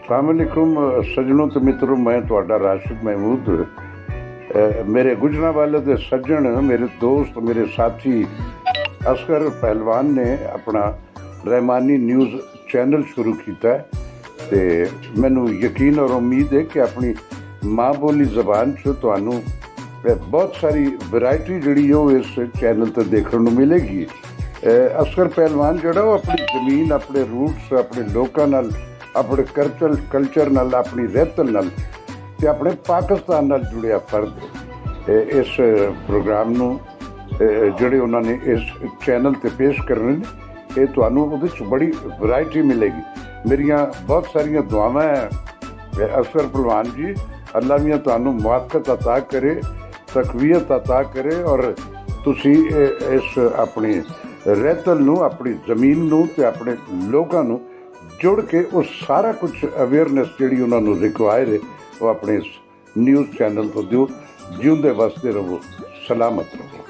अस्सलामुअलैकुम सज्जनों तो मित्रों, मैं तुहाडा राशिद महमूद। मेरे गुजरांवाले दे सज्जन, मेरे दोस्त, मेरे साथी असगर पहलवान ने अपना रहमानी न्यूज़ चैनल शुरू किया है। तो मैनू यकीन और उम्मीद है कि अपनी माँ बोली जबान च तुहानू बहुत सारी वैरायटी जिहड़ी वो इस चैनल पर देखने को मिलेगी। असगर पहलवान जिहड़ा वो अपनी जमीन, अपने रूट्स, अपने लोगों नाल, अपने कल्चर नाल, अपनी रहतल नाल ते अपने पाकिस्तान नाल जुड़िया फर्द इस प्रोग्राम नू जिहड़े उन्होंने इस चैनल ते पेश करने ने, ये तुहानू उहदे च बड़ी वैरायटी मिलेगी। मेरिया बहुत सारिया दुआवां हैं असगर पहलवान जी, अल्लाह मियां तुहानू मुआफ़क़त अता करे, तकवीयत अता करे और तुसी इस अपनी रहतल नू, अपनी जमीन नू ते अपने लोगों नू जुड़ के उस सारा कुछ अवेयरनेस जी उन्होंने रिक्वायर है वो अपने न्यूज़ चैनल तो दो। जिंदे वसते रहो, सलामत रहो।